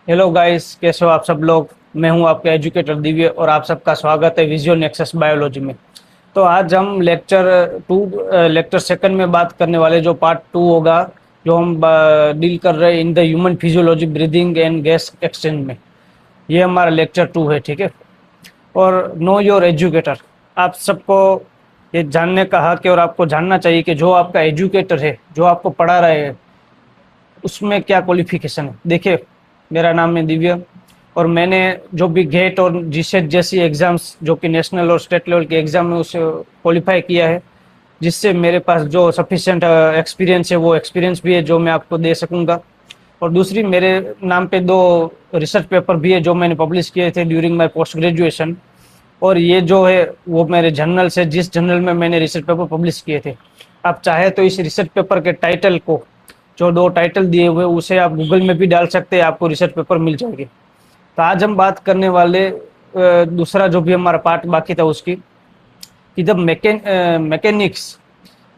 Hello guys, कैसे हो आप सब लोग। मैं हूं आपका एजुकेटर दिव्य और आप सबका स्वागत है विजुअ नेक्सस बायोलॉजी में। तो आज हम लेक्चर सेकंड में बात करने वाले, जो पार्ट टू होगा, जो हम डील कर रहे हैं in the human physiology breathing and gas exchange में। ये हमारा लेक्चर टू है, ठीक है। और नो योर एजुकेटर, आप सबको ये जानने का हक है और आपको जानना चाहिए कि जो आपका एजुकेटर है, जो आपको पढ़ा रहे हैं, उसमें क्या क्वालिफिकेशन है। देखिए, मेरा नाम है दिव्य और मैंने जो भी गेट और जीसेट जैसी एग्ज़ाम्स, जो कि नेशनल और स्टेट लेवल के एग्ज़ाम में, उसे क्वालिफाई किया है, जिससे मेरे पास जो सफिशिएंट एक्सपीरियंस है, वो एक्सपीरियंस भी है जो मैं आपको दे सकूंगा। और दूसरी, मेरे नाम पे दो रिसर्च पेपर भी है जो मैंने पब्लिश किए थे ड्यूरिंग माय पोस्ट ग्रेजुएशन। और ये जो है वो मेरे जर्नल से, जिस जर्नल में मैंने रिसर्च पेपर पब्लिश किए थे। आप चाहे तो इस रिसर्च पेपर के टाइटल को, जो दो टाइटल दिए हुए, उसे आप गूगल में भी डाल सकते हैं, आपको रिसर्च पेपर मिल जाएंगे। तो आज हम बात करने वाले दूसरा जो भी हमारा पार्ट बाकी था उसकी, कि जब mechanics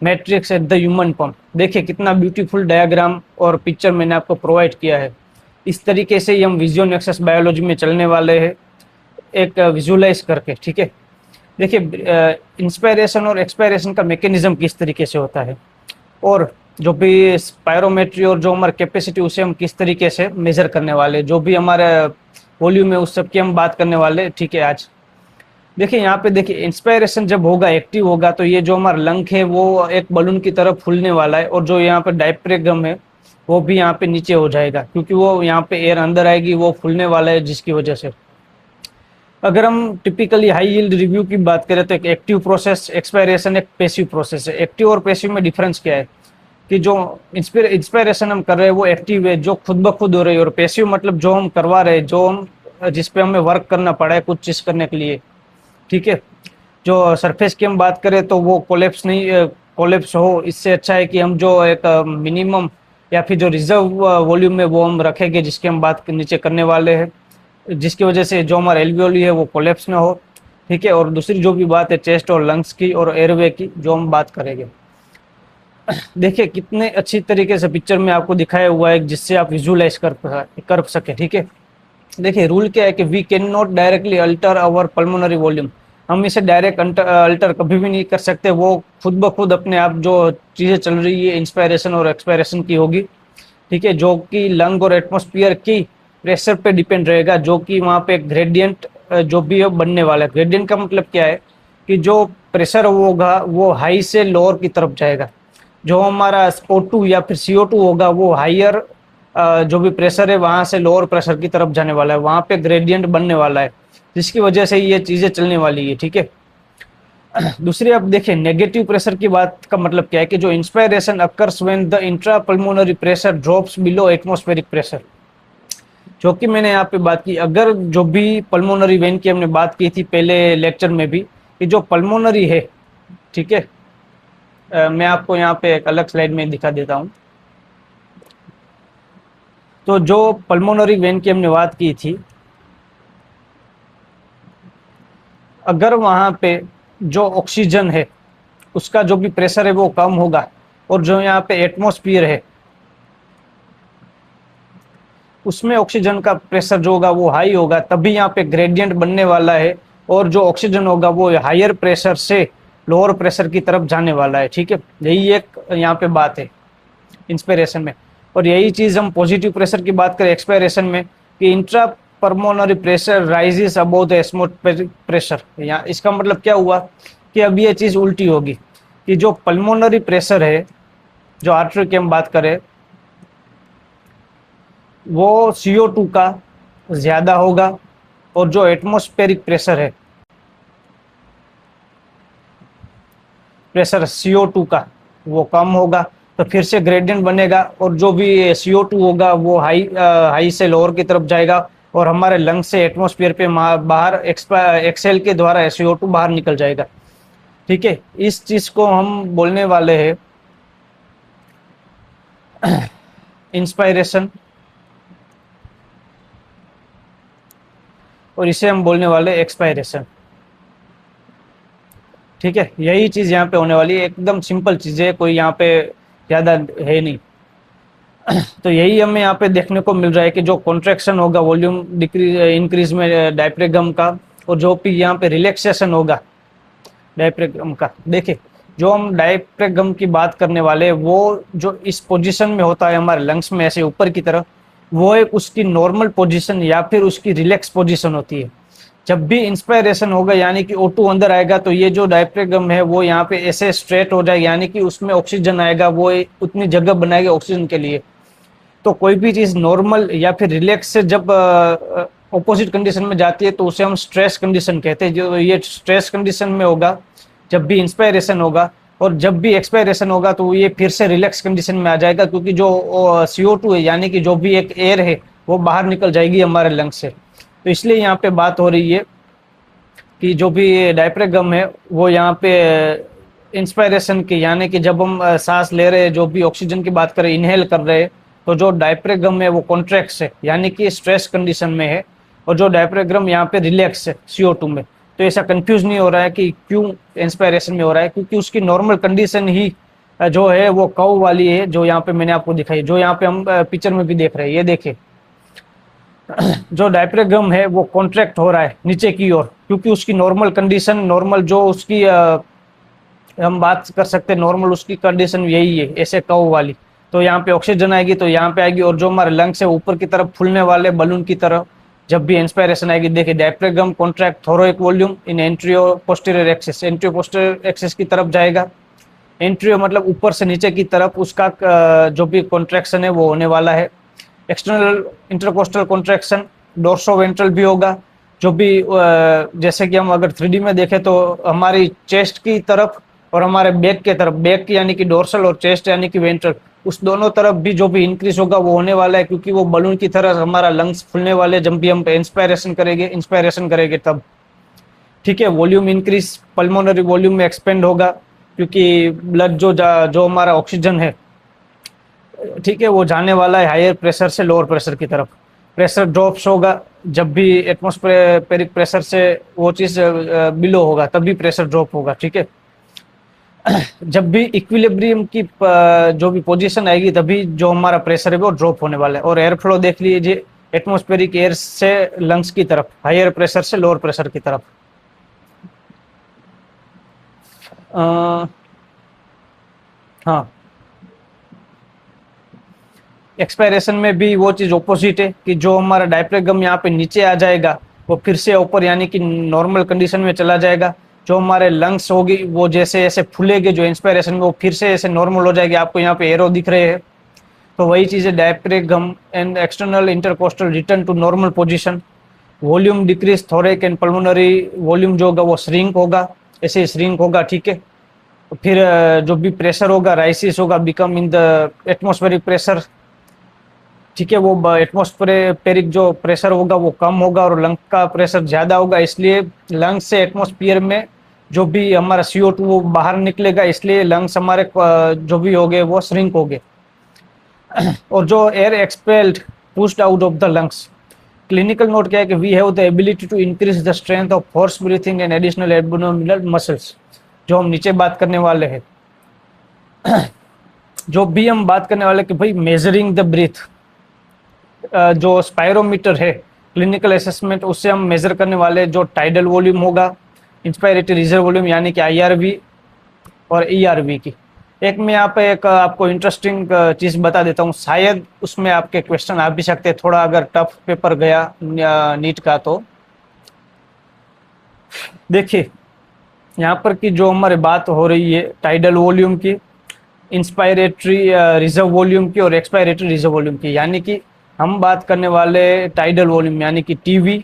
matrix at the human pump. देखिए कितना ब्यूटीफुल डायग्राम और पिक्चर मैंने आपको प्रोवाइड किया है। इस तरीके से ही हम विजुअल नेक्सस बायोलॉजी में चलने वाले हैं, एक विजुअलाइज करके, ठीक है। देखिए, इंस्पायरेशन और एक्सपायरेशन का मैकेनिज्म किस तरीके से होता है, और जो भी स्पायरोमेट्री और जो हमारी कैपेसिटी, उसे हम किस तरीके से मेजर करने वाले, जो भी हमारे वॉल्यूम है, उस सब की हम बात करने वाले, ठीक है। आज देखिए, यहाँ पे देखिए, इंस्पायरेशन जब होगा, एक्टिव होगा, तो ये जो हमारा लंग है वो एक बलून की तरफ फूलने वाला है, और जो यहाँ पे डायफ्राम है वो भी यहाँ पे नीचे हो जाएगा, क्योंकि वो यहाँ पे एयर अंदर आएगी, वो फूलने वाला है, जिसकी वजह से। अगर हम टिपिकली हाई यील्ड रिव्यू की बात करें तो एक एक्टिव प्रोसेस, एक्सपायरेशन एक पैसिव प्रोसेस है। एक्टिव और पैसिव में डिफरेंस क्या है, कि जो इंस्पायरेशन हम कर रहे हैं वो एक्टिव है, जो खुद ब खुद हो रही है, और पैसिव मतलब जो हम करवा रहे हैं, जो हम जिस पे हमें वर्क करना पड़ा है कुछ चीज़ करने के लिए, ठीक है। जो सरफेस की हम बात करें तो वो कोलेप्स नहीं, कोलेप्स हो, इससे अच्छा है कि हम जो एक मिनिमम या फिर जो रिजर्व वॉल्यूम है वो हम रखेंगे, जिसकी हम बात नीचे करने वाले हैं, जिसकी वजह से जो हमारा एल्वियोली है वो कोलेप्स ना हो, ठीक है। और दूसरी जो भी बात है चेस्ट और लंग्स की और एयरवे की, जो हम बात करेंगे। देखिए कितने अच्छी तरीके से पिक्चर में आपको दिखाया हुआ है, जिससे आप विजुअलाइज कर सके, ठीक है। देखिए, रूल क्या है कि we can not directly alter our pulmonary volume. हम इसे डायरेक्ट अल्टर कभी भी नहीं कर सकते, वो खुद ब खुद अपने आप जो चीज़ें चल रही है इंस्पायरेशन और एक्सपायरेशन की होगी, ठीक है, जो कि लंग और एटमॉस्फेयर की प्रेशर पे डिपेंड रहेगा, जो कि वहाँ पे ग्रेडियंट जो भी है बनने वाला है। ग्रेडियंट का मतलब क्या है, कि जो प्रेशर होगा वो हाई से लोअर की तरफ जाएगा। जो हमारा O2 या फिर CO2 होगा वो हाइयर, जो भी प्रेशर है वहाँ से लोअर प्रेशर की तरफ जाने वाला है, वहाँ पे ग्रेडियंट बनने वाला है, जिसकी वजह से ये चीज़ें चलने वाली है, ठीक है। दूसरी, आप देखिए, नेगेटिव प्रेशर की बात का मतलब क्या है, कि जो inspiration occurs when the intrapulmonary pressure drops below atmospheric pressure. जो कि मैंने यहाँ पे बात की, अगर जो भी पल्मोनरी वेन की हमने बात की थी पहले लेक्चर में भी, कि जो पल्मोनरी है, ठीक है, मैं आपको यहाँ पे एक अलग स्लाइड में दिखा देता हूँ। तो जो पल्मोनरी वेन की हमने बात की थी, अगर वहाँ पे जो ऑक्सीजन है उसका जो भी प्रेशर है वो कम होगा, और जो यहाँ पे एटमॉस्फेयर है उसमें ऑक्सीजन का प्रेशर जो होगा वो हाई होगा, तभी यहाँ पे ग्रेडियंट बनने वाला है, और जो ऑक्सीजन होगा वो हायर प्रेशर से लोअर प्रेशर की तरफ जाने वाला है, ठीक है। यही एक यहाँ पे बात है इंस्पायरेशन में। और यही चीज़ हम पॉजिटिव प्रेशर की बात करें एक्सपायरेशन में, कि intra परमोनरी pressure rises above the atmospheric pressure. यहाँ इसका मतलब क्या हुआ, कि अब ये चीज़ उल्टी होगी, कि जो पल्मोनरी प्रेशर है, जो आर्टरी की हम बात करें, वो CO2 का ज़्यादा होगा, और जो एटमॉस्फेरिक प्रेशर है, प्रेशर CO2 का, वो कम होगा। तो फिर से ग्रेडियंट बनेगा, और जो भी CO2 होगा वो हाई से लोअर की तरफ जाएगा, और हमारे लंग से एटमॉस्फेयर पे बाहर एक्सेल के द्वारा CO2 बाहर निकल जाएगा, ठीक है। इस चीज़ को हम बोलने वाले हैं इंस्पायरेशन, और इसे हम बोलने वाले एक्सपायरेशन, ठीक है। यही चीज़ यहाँ पे होने वाली है, एकदम सिंपल चीज़ है, कोई यहाँ पे ज़्यादा है नहीं। तो यही हमें यहाँ पे देखने को मिल रहा है कि जो कॉन्ट्रैक्शन होगा वॉल्यूम डिक्रीज इंक्रीज में डायफ्रागम का, और जो भी यहाँ पे रिलैक्सेशन होगा डायफ्रागम का, देखिए जो हम डायफ्रागम की बात करने वाले हैं, वो जो इस पोजीशन में होता है हमारे लंग्स में ऐसे ऊपर की तरफ, वो एक उसकी नॉर्मल पोजीशन या फिर उसकी रिलैक्स पोजीशन होती है। जब भी इंस्पायरेशन होगा यानी कि O2 अंदर आएगा तो ये जो डायफ्रागम है वो यहाँ पे ऐसे स्ट्रेट हो जाएगा, यानी कि उसमें ऑक्सीजन आएगा, वो उतनी जगह बनाएगा ऑक्सीजन के लिए। तो कोई भी चीज नॉर्मल या फिर रिलैक्स से जब ऑपोजिट कंडीशन में जाती है तो उसे हम स्ट्रेस कंडीशन कहते हैं। जो ये स्ट्रेस कंडीशन में होगा जब भी इंस्पायरेशन होगा, और जब भी एक्सपायरेशन होगा तो ये फिर से रिलैक्स कंडीशन में आ जाएगा, क्योंकि जो CO2 है यानी कि जो भी एक एयर है वो बाहर निकल जाएगी हमारे लंग्स से। तो इसलिए यहाँ पे बात हो रही है कि जो भी डायफ्रागम है वो यहाँ पे इंस्पायरेशन की, यानी कि जब हम सांस ले रहे हैं, जो भी ऑक्सीजन की बात करें, इनहेल कर रहे हैं, तो जो डायफ्रागम है वो कॉन्ट्रैक्ट है यानी कि स्ट्रेस कंडीशन में है, और जो डायफ्रागम यहाँ पे रिलैक्स है CO2 में। तो ऐसा कंफ्यूज नहीं हो रहा है कि क्यों इंस्पायरेशन में हो रहा है, क्योंकि उसकी नॉर्मल कंडीशन ही जो है वो कर्व वाली है, जो यहाँ पे मैंने आपको दिखाई, जो यहाँ पे हम पिक्चर में भी देख रहे हैं। ये देखिए जो डायफ्रागम है वो कॉन्ट्रैक्ट हो रहा है नीचे की ओर, क्योंकि उसकी नॉर्मल कंडीशन, नॉर्मल जो उसकी हम बात कर सकते हैं, नॉर्मल उसकी कंडीशन यही है, ऐसे कर्व वाली। तो यहाँ पे ऑक्सीजन आएगी तो यहाँ पे आएगी, और जो हमारे लंग्स है ऊपर की तरफ फूलने वाले बलून की तरह जब भी इंस्पायरेशन आएगी, देखिए diaphragm contract thoracic volume in antero posterior axis, antero posterior axis की तरफ जाएगा। एंट्रियो मतलब ऊपर से नीचे की तरफ उसका जो भी कॉन्ट्रैक्शन है वो होने वाला है। एक्सटर्नल इंटरकोस्टल कॉन्ट्रैक्शन डोर्सोवेंट्रल भी होगा, जो भी जैसे कि हम अगर 3D में देखें तो हमारी चेस्ट की तरफ और हमारे बैक के तरफ, बैक यानी कि डोर्सल और चेस्ट यानी कि वेंट्रल, उस दोनों तरफ भी जो भी इंक्रीज होगा वो होने वाला है, क्योंकि वो बलून की तरह हमारा लंग्स फूलने वाले जब भी हम इंस्पायरेशन करेंगे तब। ठीक है, वॉल्यूम इंक्रीज, पल्मोनरी वॉल्यूम में एक्सपेंड होगा, क्योंकि ब्लड जो हमारा ऑक्सीजन है, ठीक है, वो जाने वाला है हायर प्रेशर से लोअर प्रेशर की तरफ। प्रेशर ड्रॉप्स होगा जब भी एटमॉस्फेरिक प्रेशर से वो चीज बिलो होगा, तभी प्रेशर ड्रॉप होगा। ठीक है, जब भी इक्विलिब्रियम की जो भी पोजीशन आएगी तभी जो हमारा प्रेशर है वो ड्रॉप होने वाला है। और एयर फ्लो देख लीजिए, एटमॉस्फेरिक एयर से लंग्स की तरफ, हायर प्रेशर से लोअर प्रेशर की तरफ। हाँ, एक्सपायरेशन में भी वो चीज ऑपोजिट है कि जो हमारा डायफ्रागम यहाँ पे नीचे आ जाएगा वो फिर से ऊपर यानी कि नॉर्मल कंडीशन में चला जाएगा। जो हमारे लंग्स होगी वो जैसे ऐसे फूलेगे जो इंस्पायरेशन में, वो फिर से ऐसे नॉर्मल हो जाएगी। आपको यहाँ पे एरो दिख रहे हैं, तो वही चीज है, diaphragm and external intercostal return to normal position. Volume decrease, thoracic and pulmonary volume जो होगा वो श्रिंक होगा, ऐसे श्रिंक होगा। ठीक है, फिर जो भी प्रेशर होगा राइसिस होगा, become in the atmospheric pressure. ठीक है, वो एटमॉस्फेरिक जो प्रेशर होगा वो कम होगा और लंग का प्रेशर ज्यादा होगा, इसलिए लंग्स से एटमॉस्फेयर में जो भी हमारा CO2 वो बाहर निकलेगा, इसलिए लंग्स हमारे जो भी हो गए वो श्रिंक हो गए। और जो air expelled pushed out of the lungs, clinical note क्या है कि we have the ability to increase the strength of force breathing and additional abdominal muscles, जो हम नीचे बात करने वाले हैं। जो भी हम बात करने वाले कि भाई मेजरिंग द ब्रीथ, जो स्पायरोमीटर है क्लिनिकल असेसमेंट, उससे हम मेजर करने वाले जो टाइडल वॉल्यूम होगा, इंस्पायरेटरी रिजर्व वॉल्यूम यानी कि IRV और ERV की। एक मैं यहाँ पे एक आपको इंटरेस्टिंग चीज बता देता हूँ, शायद उसमें आपके क्वेश्चन आ भी सकते हैं, थोड़ा अगर टफ पेपर गया नीट का। तो देखिए यहाँ पर की जो हमारी बात हो रही है टाइडल वॉल्यूम की, इंस्पायरेटरी रिजर्व वॉल्यूम की और एक्सपायरेटरी रिजर्व वॉल्यूम की, यानी कि हम बात करने वाले टाइडल वॉल्यूम यानी कि TV,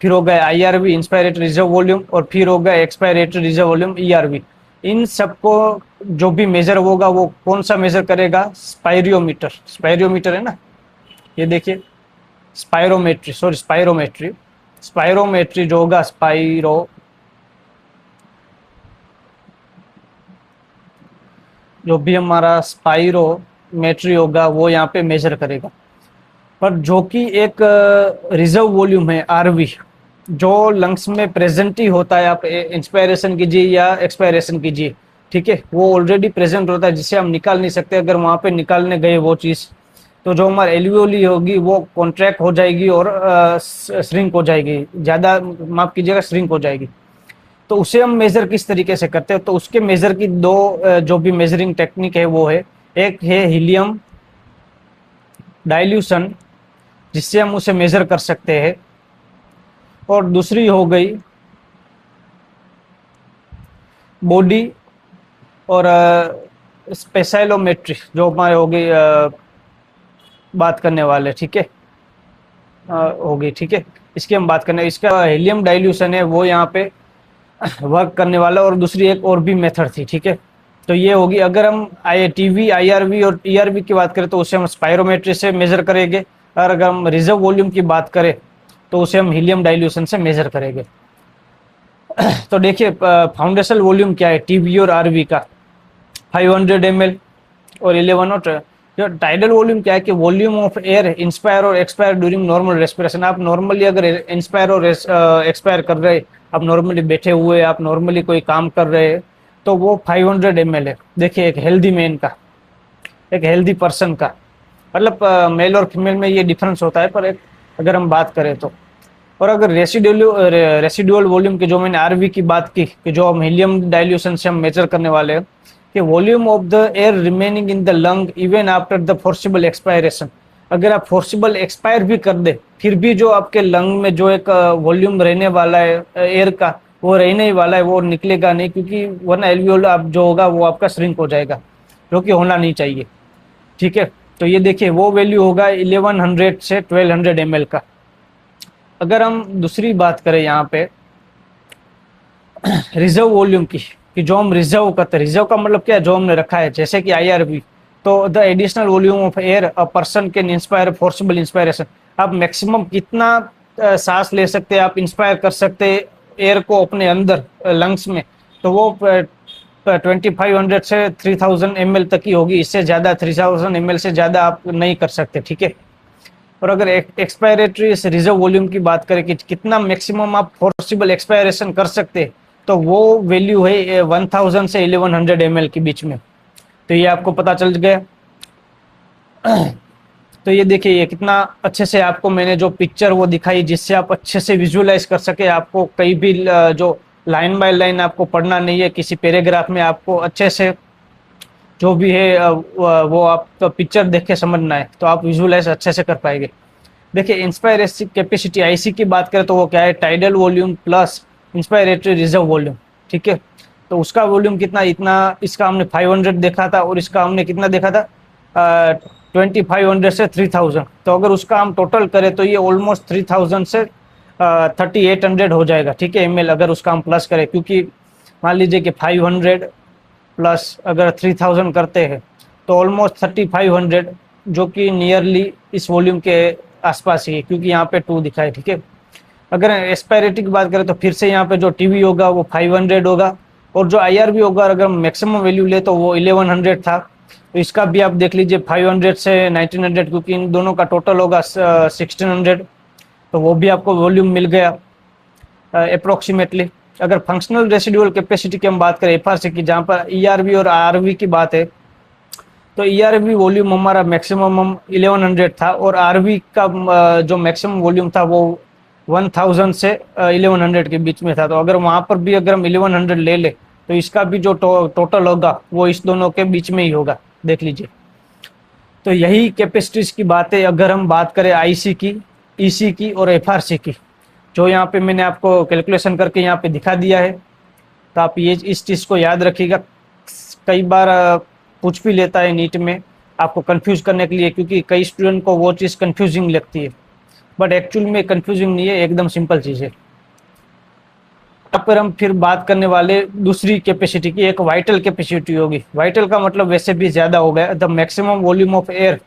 फिर हो गया IRV इंस्पायरेटरी रिजर्व वॉल्यूम, और फिर हो गया एक्सपायरेटरी रिजर्व वॉल्यूम ERV। इन सबको जो भी मेजर होगा वो कौन सा मेजर करेगा? स्पायरोमीटर। स्पायरोमीटर है ना, ये देखिए स्पायरोमेट्री जो होगा, जो भी हमारा स्पायरोमेट्री होगा वो यहाँ पे मेजर करेगा। पर जो कि एक रिजर्व वॉल्यूम है RV, जो लंग्स में प्रेजेंट ही होता है, आप इंस्पायरेशन कीजिए या एक्सपायरेशन कीजिए, ठीक है, वो ऑलरेडी प्रेजेंट होता है, जिसे हम निकाल नहीं सकते। अगर वहां पे निकालने गए वो चीज तो जो हमारी एल्वियोली होगी वो कॉन्ट्रैक्ट हो जाएगी और श्रिंक हो जाएगी, ज़्यादा माफ कीजिएगा श्रिंक हो जाएगी। तो उसे हम मेज़र किस तरीके से करते हैं, तो उसके मेज़र की दो जो भी मेजरिंग टेक्निक है वो है, एक है हीलियम डाइल्यूशन जिससे हम उसे मेज़र कर सकते हैं, और दूसरी हो गई बॉडी और स्पेसाइलोमेट्री जो हमारे हो गई बात करने वाले, ठीक है, होगी, ठीक है। इसकी हम बात करने, इसका हीलियम डाइल्यूशन है वो यहाँ पे वर्क करने वाला, और दूसरी एक और भी मेथड थी, ठीक है। तो ये होगी, अगर हम टीवी, आईआरवी और टीआरवी की बात करें तो उसे हम स्पायरोमेट्री से मेजर करेंगे, और अगर हम रिजर्व वॉल्यूम की बात करें तो उसे हम हीलियम डाइल्यूशन से मेजर करेंगे। तो देखिए फाउंडेशनल वॉल्यूम क्या है टीवी और आरवी का, 500 ml और 11 और जो टाइडल वॉल्यूम क्या है कि वॉल्यूम ऑफ एयर इंस्पायर और एक्सपायर ड्यूरिंग नॉर्मल रेस्पिरेशन। आप नॉर्मली अगर इंस्पायर और एक्सपायर कर रहे, आप नॉर्मली बैठे हुए, आप नॉर्मली कोई काम कर रहे हैं, तो वो 500 ml है। देखिए एक हेल्दी मैन का, एक हेल्दी पर्सन का, मतलब मेल और फीमेल में ये डिफरेंस होता है, पर अगर हम बात करें तो। और अगर रेसिडुअल वॉल्यूम की जो मैंने आरवी की बात की कि जो हम हीलियम डाइल्यूशन से हम मेजर करने वाले हैं कि volume of the air remaining in the lung even after the forcible expiration. अगर आप फोर्सिबल एक्सपायर भी कर दे फिर भी जो आपके लंग में जो एक वॉल्यूम रहने वाला है एयर का, वो रहने ही वाला है, वो निकलेगा नहीं, क्योंकि वरना एल्वियोल आप जो होगा वो आपका श्रिंक हो जाएगा, जो कि होना नहीं चाहिए, ठीक है। तो ये देखिए वो वैल्यू होगा 1100 से 1200 ml का। अगर हम दूसरी बात करें यहाँ पे रिजर्व वॉल्यूम की, कि जो हम रिजर्व करते हैं, रिजर्व का मतलब क्या है, जो हमने रखा है, जैसे कि आईआरवी, तो the additional volume of air a person can inspire forcible inspiration. आप मैक्सिमम कितना सांस ले सकते हैं, आप इंस्पायर कर सकते हैं एयर को अपने अंदर लंग्स में, तो वो 2500 से 3000 ml तक ही होगी, इससे ज़्यादा 3000 ml से ज़्यादा आप नहीं कर सकते, ठीक है। और अगर एक्सपायरेटरी रिजर्व वॉल्यूम की बात करें कि कितना मैक्सिमम आप फोर्सिबल एक्सपायरेशन कर सकते हैं, तो वो वैल्यू है 1000 से 1100 ml के बीच में। तो ये आपको पता चल गया। तो ये देखिए ये कितना अच्छे से आपको मैंने जो पिक्चर वो दिखाई, जिससे आप अच्छे से विजुअलाइज कर सके। आपको कहीं भी जो लाइन बाय लाइन आपको पढ़ना नहीं है, किसी पैराग्राफ में आपको अच्छे से जो भी है वो आप तो पिक्चर देख के समझना है, तो आप विजुअलाइज अच्छे से कर पाएंगे। देखिए इंस्पायरेटरी कैपेसिटी आईसी की बात करें तो वो क्या है, tidal volume plus inspiratory reserve volume, ठीक है। तो उसका वॉल्यूम कितना, इतना, इसका हमने 500 देखा था और इसका हमने कितना देखा था 2500 से 3000। तो अगर उसका हम टोटल करें तो ये ऑलमोस्ट 3000 से 3800 हो जाएगा, ठीक है, ml अगर उसका हम प्लस करें, क्योंकि मान लीजिए कि 500 प्लस अगर 3000 करते हैं तो ऑलमोस्ट 3500, जो कि नियरली इस वॉल्यूम के आसपास ही है, क्योंकि यहाँ पे 2 दिखा है, ठीक है। अगर एक्सपायरेटरी की बात करें तो फिर से यहाँ पे जो टीवी होगा वो 500 होगा, और जो आईआरवी होगा अगर मैक्सिमम वैल्यू ले तो वो 1100 था। तो इसका भी आप देख लीजिए 500 से 1900, क्योंकि इन दोनों का टोटल होगा 1600, तो वो भी आपको वॉल्यूम मिल गया अप्रोक्सीमेटली। अगर फंक्शनल रेसिडुअल कैपेसिटी की हम बात करें एफआरसी की, जहाँ पर ईआरवी और आरवी की बात है, तो ईआरवी वॉल्यूम हमारा मैक्सिमम 1100 था, और आरवी का जो मैक्सिमम वॉल्यूम था वो 1000 से 1100 के बीच में था। तो अगर वहाँ पर भी अगर हम 1100 ले ले तो इसका भी जो टोटल होगा वो इस दोनों के बीच में ही होगा, देख लीजिए। तो यही कैपेसिटीज की बात है। अगर हम बात करें आईसी की, ईसी की और एफआरसी की, जो यहाँ पे मैंने आपको कैलकुलेशन करके यहाँ पे दिखा दिया है, तो आप ये इस चीज़ को याद रखिएगा। कई बार पूछ भी लेता है नीट में आपको कंफ्यूज करने के लिए, क्योंकि कई स्टूडेंट को वो चीज़ कंफ्यूजिंग लगती है, बट एक्चुअल में कंफ्यूजिंग नहीं है, एकदम सिंपल चीज़ है। यहाँ पर हम फिर बात करने वाले दूसरी कैपेसिटी की, एक वाइटल कैपेसिटी होगी। वाइटल का मतलब वैसे भी ज़्यादा हो गया, the maximum volume of air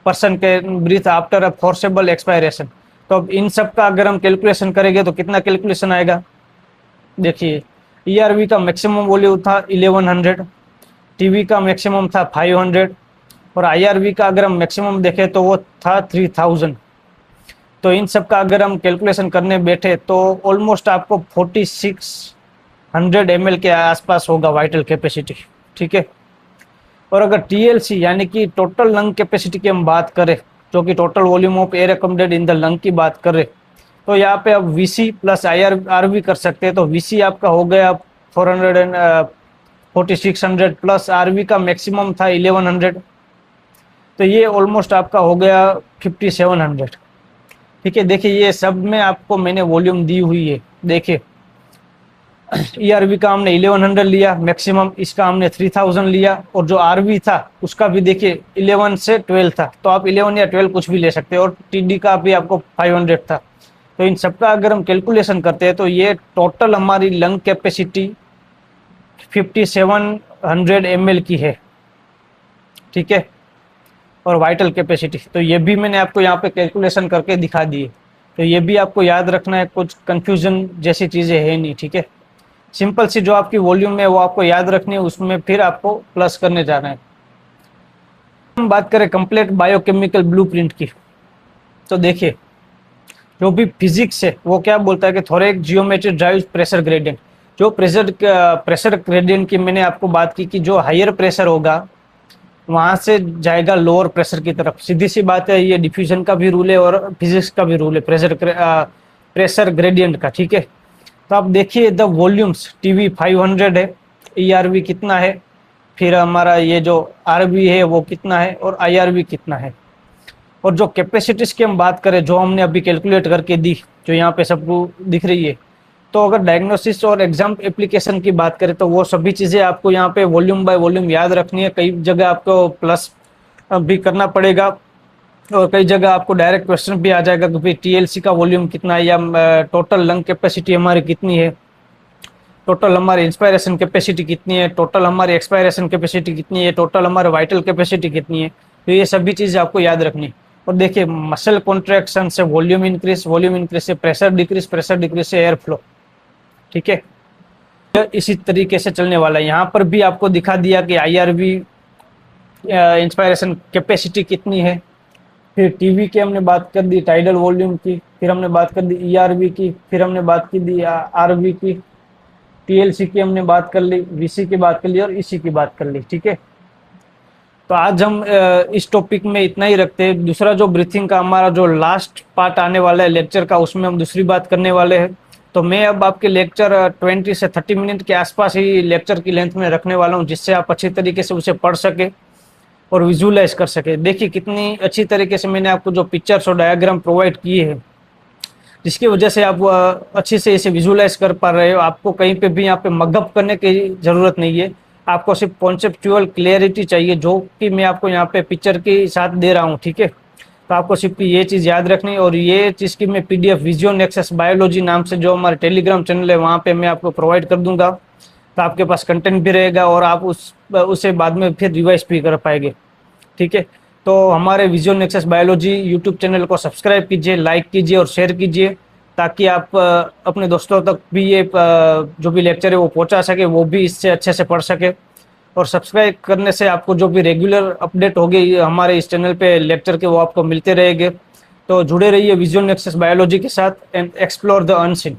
person के breath after a forcible expiration. तो अब इन सब का अगर हम कैलकुलेशन करेंगे तो कितना कैलकुलेशन आएगा, देखिए ईआरवी का मैक्सिमम वॉल्यूम था 1100, टीवी का मैक्सिमम था 500, और आईआरवी का अगर हम मैक्सिमम देखें तो वो था 3000। तो इन सब का अगर हम कैलकुलेशन करने बैठे तो ऑलमोस्ट आपको 4600 ml के आसपास होगा वाइटल कैपेसिटी, ठीक है। और अगर टीएलसी यानी कि टोटल लंग कैपेसिटी की हम बात करें, जो कि total volume of air accommodated in the lung की बात करें, तो यहाँ पे आप वीसी प्लस आरवी कर सकते हैं। तो वीसी आपका हो गया 4600 प्लस आरवी का मैक्सिमम था 1100, तो ये ऑलमोस्ट आपका हो गया 5700। ठीक है, देखिए ये सब में आपको मैंने वॉल्यूम दी हुई है। देखिए ईआरवी का हमने 1100 लिया मैक्सिमम, इसका हमने 3000 लिया, और जो आरवी था उसका भी देखिए 11 से 12 था, तो आप 11 या 12 कुछ भी ले सकते हैं, और टीडी का भी आपको 500 था। तो इन सबका अगर हम कैलकुलेशन करते हैं तो ये टोटल हमारी लंग कैपेसिटी 5700 ml की है। ठीक है, और वाइटल कैपेसिटी तो ये भी मैंने आपको यहाँ पे कैलकुलेशन करके दिखा दी है, तो ये भी आपको याद रखना है, कुछ कंफ्यूजन जैसी चीज़ें है नहीं। ठीक है, सिंपल सी जो आपकी वॉल्यूम है वो आपको याद रखनी है, उसमें फिर आपको प्लस करने जाना है। हम बात करें कंप्लीट बायोकेमिकल ब्लूप्रिंट की, तो देखिए जो भी फिजिक्स है वो क्या बोलता है कि थोरेक जियोमेट्री ड्राइव्स प्रेशर ग्रेडियंट। जो प्रेशर ग्रेडियंट की मैंने आपको बात की कि जो हायर प्रेशर होगा वहां से जाएगा लोअर प्रेशर की तरफ, सीधी सी बात है, ये डिफ्यूजन का भी रूल है और फिजिक्स का भी रूल है प्रेशर ग्रेडियंट का। ठीक है, तो आप देखिए द वॉल्यूम्स टीवी 500 है, ईआरवी कितना है, फिर हमारा ये जो आरवी है वो कितना है, और आईआरवी कितना है, और जो कैपेसिटीज की हम बात करें जो हमने अभी कैलकुलेट करके दी, जो यहाँ पे सबको दिख रही है, तो अगर डायग्नोसिस और एग्जाम एप्लीकेशन की बात करें तो वो सभी चीज़ें आपको यहाँ पे वॉल्यूम बाय वॉल्यूम याद रखनी है। कई जगह आपको प्लस भी करना पड़ेगा, और कई जगह आपको डायरेक्ट क्वेश्चन भी आ जाएगा कि भाई टीएलसी का वॉल्यूम कितना है, या टोटल लंग कैपेसिटी हमारी कितनी है, टोटल हमारी इंस्पायरेशन कैपेसिटी कितनी है, टोटल हमारी एक्सपायरेशन कैपेसिटी कितनी है, टोटल हमारी वाइटल कैपेसिटी कितनी है। तो ये सभी चीज़ें आपको याद रखनी है। और देखिए मसल कॉन्ट्रैक्शन से वॉल्यूम इंक्रीज से प्रेशर डिक्रीज से एयर फ्लो। ठीक है, इसी तरीके से चलने वाला है। यहाँ पर भी आपको दिखा दिया कि आईआरवी इंस्पायरेशन कैपेसिटी कितनी है, फिर टीवी की हमने बात कर दी, टाइडल वॉल्यूम की, फिर हमने बात कर दी ईआरवी की, फिर हमने बात की दी आरवी की, टीएलसी की हमने बात कर ली, वीसी की बात कर ली, और ईसी की बात कर ली। ठीक है, तो आज हम इस टॉपिक में इतना ही रखते हैं। दूसरा जो ब्रीथिंग का हमारा जो लास्ट पार्ट आने वाला है लेक्चर का, उसमें हम दूसरी बात करने वाले हैं। तो मैं अब आपके लेक्चर 20 से 30 मिनट के आसपास ही लेक्चर की लेंथ में रखने वाला हूँ, जिससे आप अच्छी तरीके से उसे पढ़ सके और विजुलाइज कर सके। देखिए कितनी अच्छी तरीके से मैंने आपको जो पिक्चर्स और डायग्राम प्रोवाइड किए हैं, जिसकी वजह से आप अच्छे से इसे विजुलाइज कर पा रहे हो। आपको कहीं पे भी यहाँ पे मगअप करने की ज़रूरत नहीं है, आपको सिर्फ कॉन्सेप्चुअल क्लियरिटी चाहिए, जो कि मैं आपको यहाँ पे पिक्चर के साथ दे रहा हूँ। ठीक है, तो आपको सिर्फ ये चीज़ याद रखनी है, और ये चीज़ की मैं पीडीएफ विजुअल नेक्सस बायोलॉजी नाम से जो हमारे टेलीग्राम चैनल है वहाँ पे मैं आपको प्रोवाइड कर दूंगा। तो आपके पास कंटेंट भी रहेगा और आप उसे बाद में फिर रिवाइज भी कर पाएंगे। ठीक है, तो हमारे visual nexus biology YouTube channel को सब्सक्राइब कीजिए, लाइक कीजिए और शेयर कीजिए, ताकि आप अपने दोस्तों तक भी ये जो भी लेक्चर है वो पहुंचा सके, वो भी इससे अच्छे से पढ़ सके। और सब्सक्राइब करने से आपको जो भी रेगुलर अपडेट होगी हमारे इस चैनल पे लेक्चर के, वो आपको मिलते रहेंगे। तो जुड़े रहिए विजुअल नेक्सस बायोलॉजी के साथ एंड एक्सप्लोर द अनसीन।